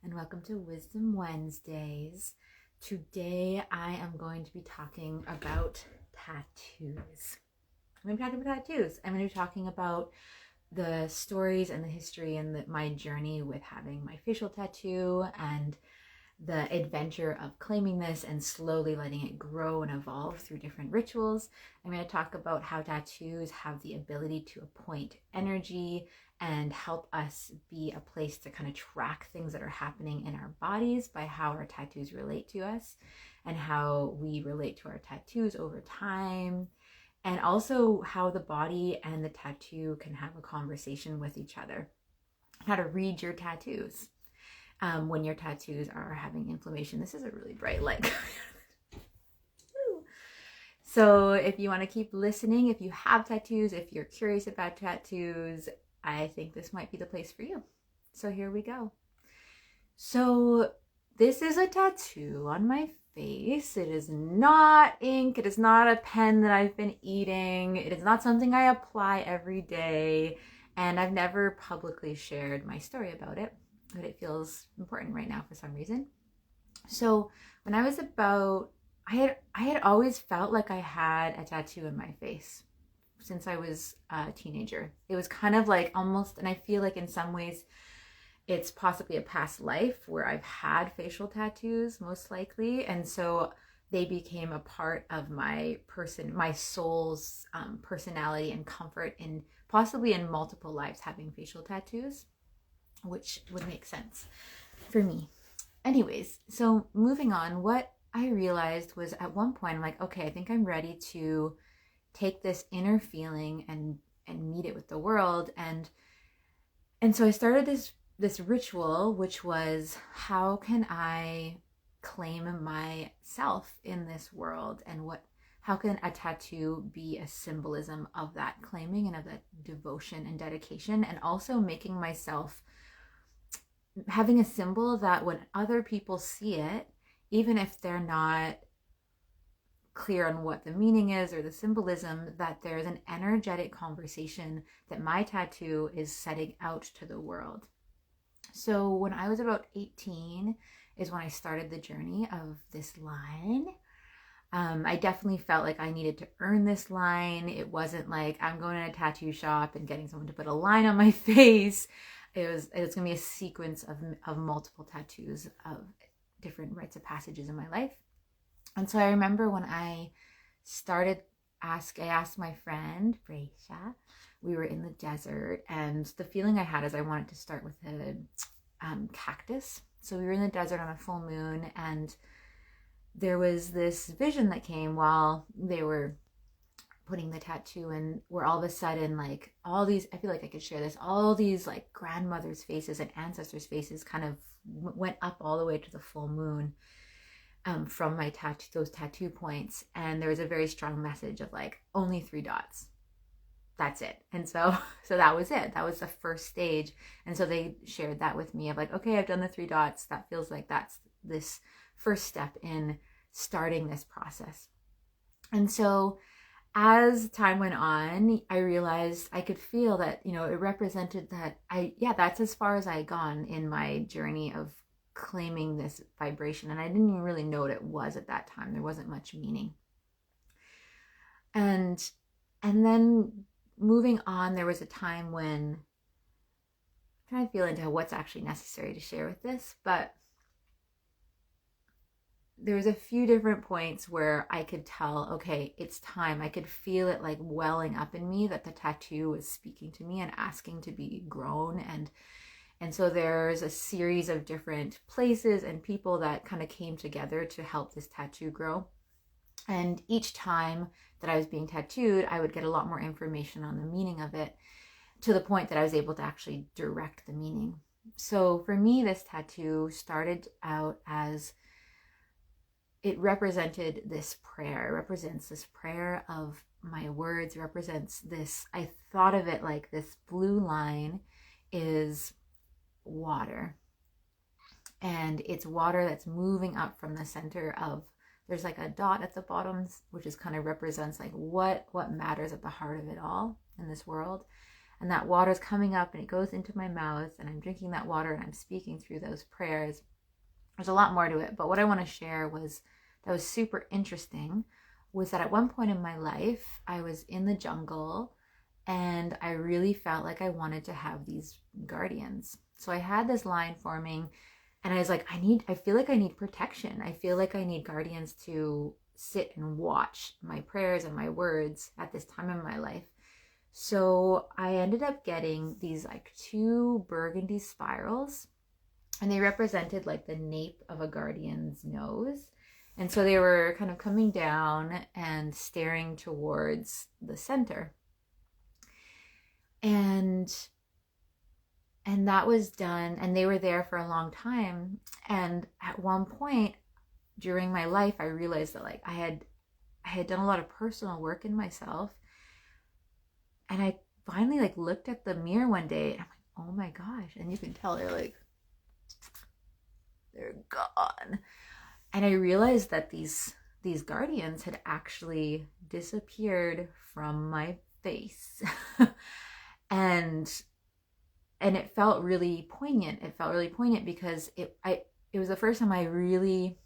and welcome to Wisdom Wednesdays. Today I am going to be talking about tattoos. I'm going to be talking about tattoos. I'm going to be talking about the stories and the history and my journey with having my facial tattoo and the adventure of claiming this and slowly letting it grow and evolve through different rituals. I'm going to talk about how tattoos have the ability to appoint energy and help us be a place to kind of track things that are happening in our bodies by how our tattoos relate to us and how we relate to our tattoos over time, and also how the body and the tattoo can have a conversation with each other. How to read your tattoos when your tattoos are having inflammation. This is a really bright light. So if you want to keep listening, if you have tattoos, if you're curious about tattoos, I think this might be the place for you. So here we go. So this is a tattoo on my face. It is not ink. It is not a pen that I've been eating. It is not something I apply every day. And I've never publicly shared my story about it, but it feels important right now for some reason. So when I was about, I had always felt like I had a tattoo in my face since I was a teenager. It was kind of like almost, and I feel like in some ways it's possibly a past life where I've had facial tattoos, most likely. And so they became a part of my soul's personality and comfort, in possibly in multiple lives having facial tattoos, which would make sense for me. Anyways, so moving on, what I realized was at one point, I'm like, okay, I think I'm ready to take this inner feeling and meet it with the world. And so I started this ritual, which was, how can I claim myself in this world, and how can a tattoo be a symbolism of that claiming and of that devotion and dedication, and also making myself having a symbol that when other people see it, even if they're not clear on what the meaning is or the symbolism, that there's an energetic conversation that my tattoo is setting out to the world. So when I was about 18 is when I started the journey of this line. I definitely felt like I needed to earn this line. It wasn't like I'm going to a tattoo shop and getting someone to put a line on my face. It was going to be a sequence of multiple tattoos of different rites of passages in my life. And so I remember when I started, I asked my friend, Breisha, we were in the desert, and the feeling I had is I wanted to start with a cactus. So we were in the desert on a full moon, and there was this vision that came while they were putting the tattoo in, where all of a sudden, like, all these, I feel like I could share this, all these like grandmothers' faces and ancestors' faces kind of went up all the way to the full moon from my those tattoo points. And there was a very strong message of like, only 3 dots. That's it. And so that was it. That was the first stage. And so they shared that with me of like, okay, I've done the 3 dots. That feels like that's this first step in starting this process. And so as time went on, I realized I could feel that, it represented that that's as far as I had gone in my journey of claiming this vibration. And I didn't even really know what it was at that time. There wasn't much meaning. And then moving on, there was a time when I'm trying to feel into what's actually necessary to share with this, but there was a few different points where I could tell, okay, it's time. I could feel it like welling up in me, that the tattoo was speaking to me and asking to be grown. And so there's a series of different places and people that kind of came together to help this tattoo grow. And each time that I was being tattooed, I would get a lot more information on the meaning of it, to the point that I was able to actually direct the meaning. So for me, this tattoo started out as, it represented this prayer. It represents this prayer of my words. It represents this, I thought of it like this blue line is water. And it's water that's moving up from the center of, there's like a dot at the bottom, which is kind of represents like what matters at the heart of it all in this world. and that water's coming up and it goes into my mouth, and I'm drinking that water and I'm speaking through those prayers. There's a lot more to it, but what I want to share that was super interesting was that at one point in my life, I was in the jungle and I really felt like I wanted to have these guardians. So I had this line forming, and I was like, I feel like I need protection. I feel like I need guardians to sit and watch my prayers and my words at this time in my life. So I ended up getting these like 2 burgundy spirals, and they represented like the nape of a guardian's nose. And so they were kind of coming down and staring towards the center. And that was done, and they were there for a long time. And at one point during my life, I realized that like I had done a lot of personal work in myself. And I finally like looked at the mirror one day and I'm like, oh my gosh. And you can tell they're gone. And I realized that these guardians had actually disappeared from my face. and it felt really poignant. It felt really poignant because it was the first time I really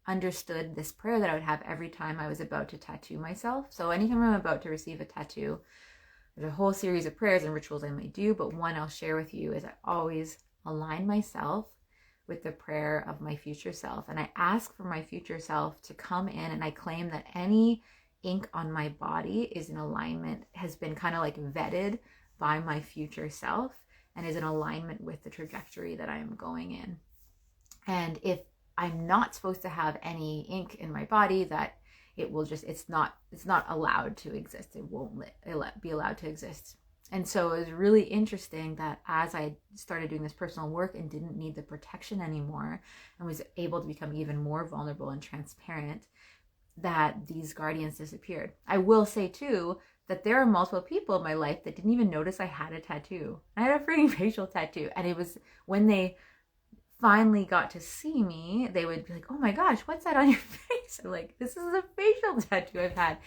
understood this prayer that I would have every time I was about to tattoo myself. So anytime I'm about to receive a tattoo, there's a whole series of prayers and rituals I might do, but one I'll share with you is I always align myself with the prayer of my future self. And I ask for my future self to come in, and I claim that any ink on my body is in alignment, has been kind of like vetted by my future self, and is in alignment with the trajectory that I am going in. And if I'm not supposed to have any ink in my body, that it will just, it's not allowed to exist. It won't be allowed to exist. And so it was really interesting that as I started doing this personal work and didn't need the protection anymore, and was able to become even more vulnerable and transparent, that these guardians disappeared. I will say too, that there are multiple people in my life that didn't even notice I had a tattoo. I had a freaking facial tattoo. And it was when they finally got to see me, they would be like, oh my gosh, what's that on your face? I'm like, this is a facial tattoo I've had.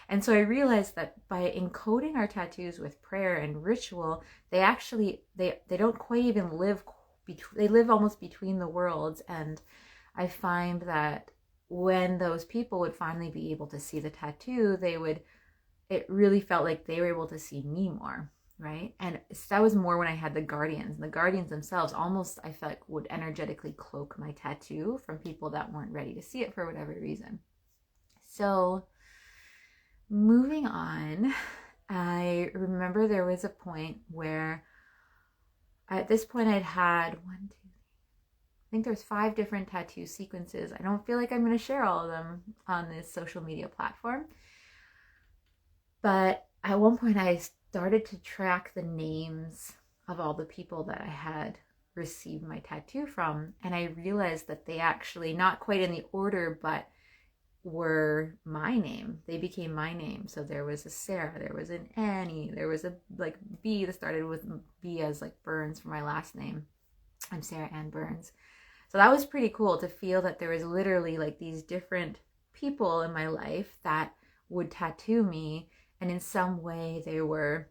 And so I realized that by encoding our tattoos with prayer and ritual, they actually, they don't quite even live, they live almost between the worlds. And I find that when those people would finally be able to see the tattoo, it really felt like they were able to see me more. Right. And that was more when I had the guardians. And the guardians themselves almost, I felt like, would energetically cloak my tattoo from people that weren't ready to see it for whatever reason. So moving on, I remember there was a point where at this point I'd had I think there's 5 different tattoo sequences. I don't feel like I'm going to share all of them on this social media platform. But at one point I started to track the names of all the people that I had received my tattoo from, and I realized that they actually, not quite in the order, but were my name. They became my name. So there was a Sarah, there was an Annie, there was a like B that started with B as like Burns for my last name. I'm Sarah Ann Burns. So that was pretty cool to feel that there was literally like these different people in my life that would tattoo me, and in some way they were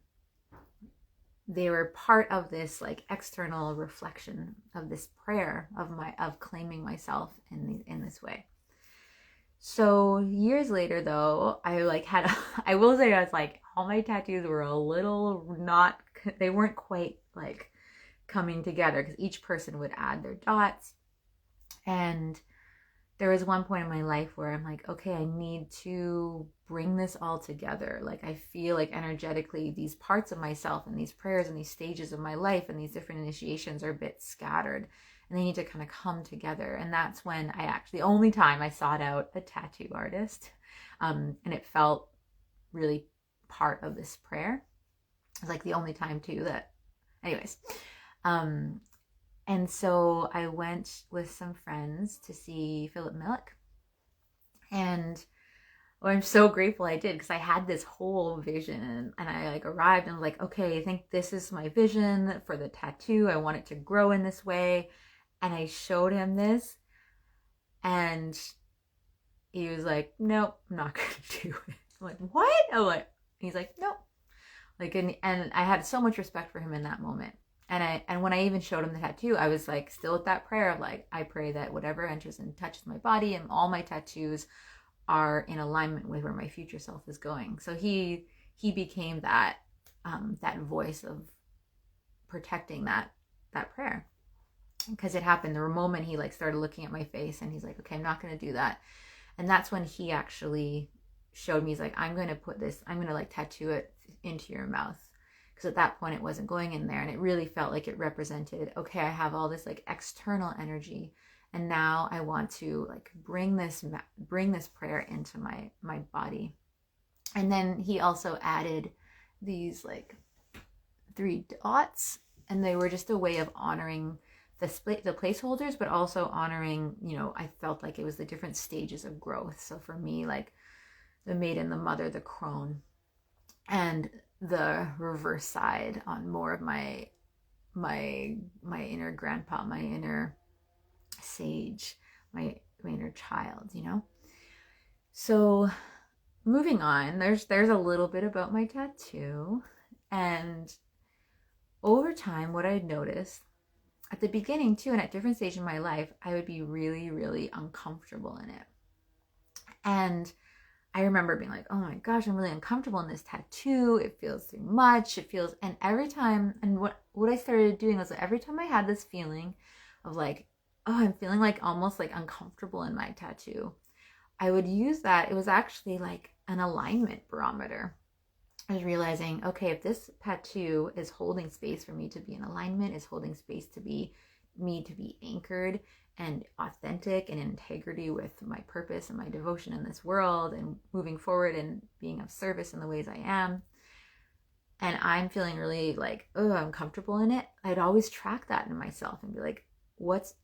part of this like external reflection of this prayer of claiming myself in this way. So years later though, I will say I was like, all my tattoos were a little they weren't quite like coming together, because each person would add their dots. And there was one point in my life where I'm like, okay, I need to bring this all together. Like, I feel like energetically these parts of myself and these prayers and these stages of my life and these different initiations are a bit scattered, and they need to kind of come together. And that's when the only time I sought out a tattoo artist. And it felt really part of this prayer. It was like the only time too that, anyways. And so I went with some friends to see Philip Millick. And I'm so grateful I did, because I had this whole vision, and I like arrived and was like, okay, I think this is my vision for the tattoo. I want it to grow in this way. And I showed him this, and he was like, nope, I'm not going to do it. I'm like, what? He's like, nope. Like, and I had so much respect for him in that moment. And when I even showed him the tattoo, I was like, still with that prayer of like, I pray that whatever enters and touches my body and all my tattoos are in alignment with where my future self is going. So he became that that voice of protecting that prayer, because it happened the moment he like started looking at my face and he's like, okay, I'm not going to do that. And that's when he actually showed me, he's like, I'm going to like tattoo it into your mouth. Because at that point it wasn't going in there, and it really felt like it represented, okay, I have all this like external energy, and now I want to like bring this prayer into my body. And then he also added these like 3 dots, and they were just a way of honoring the placeholders, but also honoring, I felt like it was the different stages of growth. So for me, like the maiden, the mother, the crone, and the reverse side on more of my inner grandpa, my inner sage, my inner child, So moving on, there's a little bit about my tattoo. And over time, what I'd noticed at the beginning too, and at different stages in my life, I would be really, really uncomfortable in it. And I remember being like, oh my gosh, I'm really uncomfortable in this tattoo. It feels too much. And every time, and what I started doing was every time I had this feeling of like, oh, I'm feeling like almost like uncomfortable in my tattoo, I would use that. It was actually like an alignment barometer. I was realizing, okay, if this tattoo is holding space for me to be in alignment, is holding space to be me to be anchored and authentic and in integrity with my purpose and my devotion in this world and moving forward and being of service in the ways I am, and I'm feeling really like, oh, I'm comfortable in it, I'd always track that in myself and be like,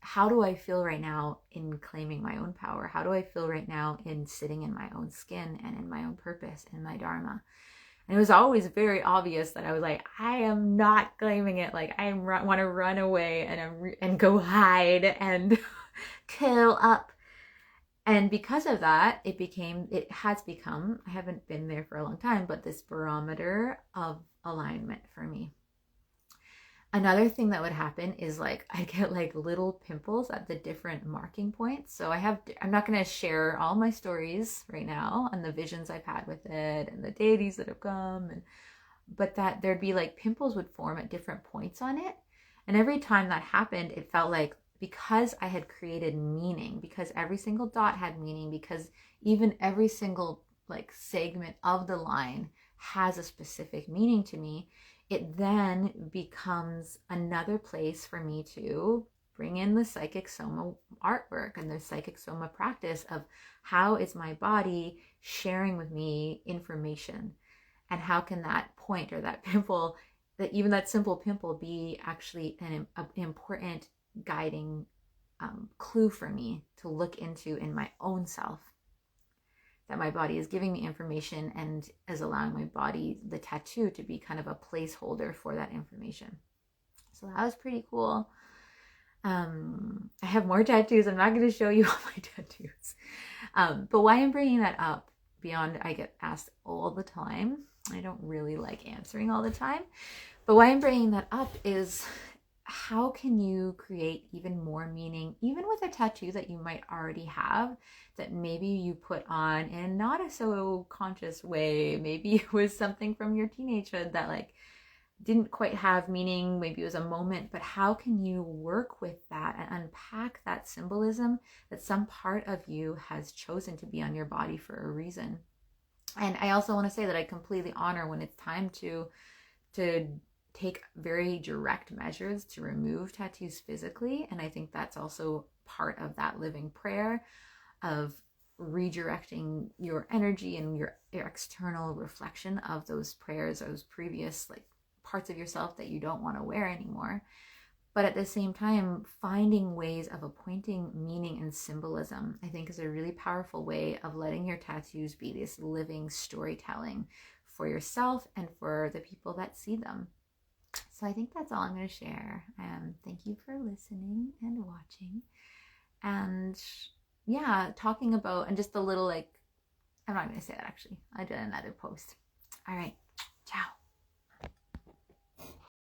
how do I feel right now in claiming my own power? How do I feel right now in sitting in my own skin and in my own purpose and my dharma? And it was always very obvious that I was like, I am not claiming it. Like I want to run away and go hide and curl up. And because of that, it has become, I haven't been there for a long time, but this barometer of alignment for me. Another thing that would happen is like I get like little pimples at the different marking points. So I'm not going to share all my stories right now and the visions I've had with it and the deities that have come, but that there'd be like pimples would form at different points on it. And every time that happened, it felt like, because I had created meaning, because every single dot had meaning, because even every single like segment of the line has a specific meaning to me, it then becomes another place for me to bring in the Psychic Soma artwork and the Psychic Soma practice of how is my body sharing with me information, and how can that point or that pimple, that even that simple pimple, be actually an important guiding clue for me to look into in my own self. That my body is giving me information and is allowing my body, the tattoo, to be kind of a placeholder for that information. So that was pretty cool. I have more tattoos. I'm not going to show you all my tattoos. But why I'm bringing that up, beyond I get asked all the time, I don't really like answering all the time, but why I'm bringing that up is, how can you create even more meaning, even with a tattoo that you might already have, that maybe you put on in not a so conscious way? Maybe it was something from your teenagehood that like didn't quite have meaning. Maybe it was a moment, but how can you work with that and unpack that symbolism that some part of you has chosen to be on your body for a reason? And I also want to say that I completely honor when it's time to take very direct measures to remove tattoos physically. And I think that's also part of that living prayer of redirecting your energy and your external reflection of those prayers, those previous like parts of yourself that you don't want to wear anymore. But at the same time, finding ways of appointing meaning and symbolism, I think, is a really powerful way of letting your tattoos be this living storytelling for yourself and for the people that see them. So I think that's all I'm going to share. Thank you for listening and watching. And yeah, talking about, and just a little like, I'm not going to say that actually. I did another post. All right.